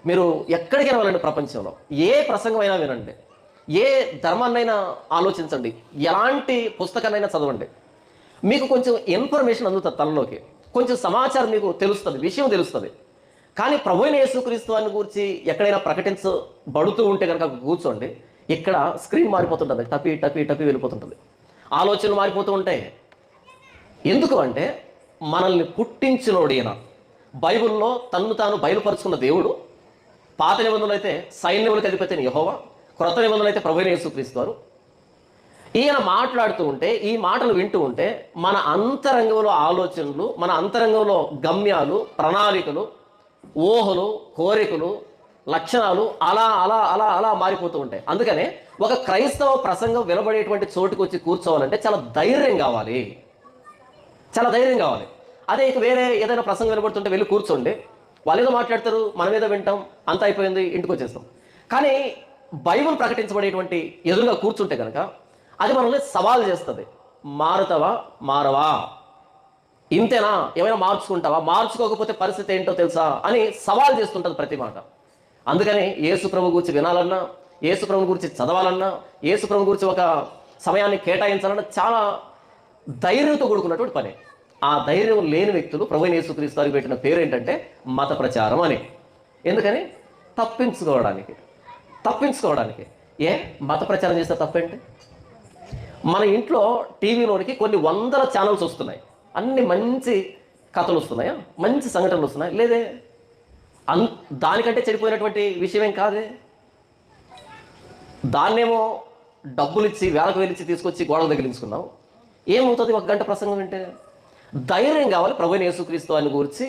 మీరు ఎక్కడికైనా వెళ్ళండి, ప్రపంచంలో ఏ ప్రసంగమైనా వినండి, ఏ ధర్మాన్నైనా ఆలోచించండి, ఎలాంటి పుస్తకాన్నైనా చదవండి, మీకు కొంచెం ఇన్ఫర్మేషన్ అందుతుంది తనలోకి, కొంచెం సమాచారం మీకు తెలుస్తుంది, విషయం తెలుస్తుంది. కానీ ప్రభువైన యేసుక్రీస్తు వారిని గురించి ఎక్కడైనా ప్రకటించబడుతూ ఉంటే కనుక కూర్చోండి, ఇక్కడ స్క్రీన్ మారిపోతుంటుంది, టపి టపి టపి వెళ్ళిపోతుంటుంది, ఆలోచనలు మారిపోతూ ఉంటాయి. ఎందుకు అంటే మనల్ని పుట్టించినోడు ఈయన. బైబిల్లో తన్ను తాను బయలుపరుచుకున్న దేవుడు. పాత నిబంధనలు అయితే సైన్యములకు అధిపతి అయిన యెహోవా, క్రొత్త నిబంధనలు అయితే ప్రభువైన యేసుక్రీస్తు వారు. ఈయన మాట్లాడుతూ ఉంటే, ఈ మాటలు వింటూ ఉంటే మన అంతరంగంలో ఆలోచనలు, మన అంతరంగంలో గమ్యాలు, ప్రణాళికలు, ఊహలు, కోరికలు, లక్షణాలు అలా అలా అలా అలా మారిపోతూ ఉంటాయి. అందుకనే ఒక క్రైస్తవ ప్రసంగం వినబడేటువంటి చోటుకు వచ్చి కూర్చోవాలంటే చాలా ధైర్యం కావాలి, చాలా ధైర్యం కావాలి. అదే ఇక వేరే ఏదైనా ప్రసంగం వినబడుతుంటే వెళ్ళి కూర్చోండి, వాళ్ళు ఏదో మాట్లాడతారు, మనం ఏదో వింటాం, అంతా అయిపోయింది, ఇంటికి వచ్చేస్తాం. కానీ బైబిల్ ప్రకటించబడేటువంటి ఎదురుగా కూర్చుంటే కనుక అది మనల్ని సవాల్ చేస్తుంది. మారుతావా, మారవా, ఇంతేనా, ఏమైనా మార్చుకుంటావా, మార్చుకోకపోతే పరిస్థితి ఏంటో తెలుసా అని సవాల్ చేస్తుంటుంది ప్రతి మాట. అందుకని యేసు ప్రభు గురించి వినాలన్నా, యేసు ప్రభు గురించి చదవాలన్నా, యేసు ప్రభు గురించి ఒక సమయాన్ని కేటాయించాలన్నా చాలా ధైర్యంతో కూడుకున్నటువంటి పని. ఆ ధైర్యం లేని వ్యక్తులు ప్రభువైన యేసుక్రీస్తు వారికి పెట్టిన పేరు ఏంటంటే మత ప్రచారం అని. ఎందుకని? తప్పించుకోవడానికి. ఏ మత ప్రచారం చేస్తే తప్పేంటి? మన ఇంట్లో టీవీలోనికి కొన్ని వందల ఛానల్స్ వస్తున్నాయి, అన్ని మంచి కథలు వస్తున్నాయా, మంచి సంఘటనలు వస్తున్నాయి లేదే? దానికంటే చెడిపోయినటువంటి విషయం ఏం కాదే. దాన్నేమో డబ్బులు ఇచ్చి, వేలకు వేలిచ్చి తీసుకొచ్చి గోడకు తగిలించుకున్నావు. ఏమవుతుంది ఒక గంట ప్రసంగం వింటే? ధైర్యం కావాలి. ప్రభువైన యేసుక్రీస్తు వారిని గురించి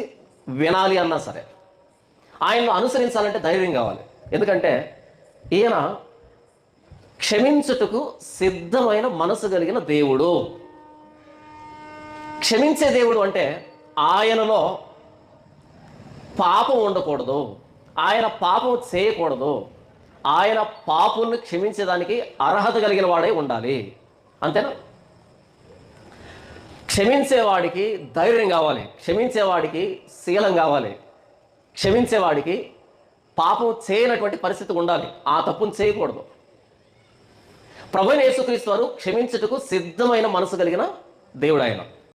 వినాలి అన్నా సరే, ఆయన్ను అనుసరించాలంటే ధైర్యం కావాలి. ఎందుకంటే ఈయన క్షమించుటకు సిద్ధమైన మనసు కలిగిన దేవుడు. క్షమించే దేవుడు అంటే ఆయనలో పాపం ఉండకూడదు, ఆయన పాపం చేయకూడదు, ఆయన పాపుల్ని క్షమించేదానికి అర్హత కలిగిన వాడే ఉండాలి. అంతేనా? క్షమించేవాడికి ధైర్యం కావాలి, క్షమించేవాడికి శీలం కావాలి, క్షమించేవాడికి పాపం చేయనటువంటి పరిస్థితి ఉండాలి, ఆ తప్పును చేయకూడదు. ప్రభువైన యేసుక్రీస్తు వారు క్షమించుటకు సిద్ధమైన మనసు కలిగిన దేవుడు ఆయన.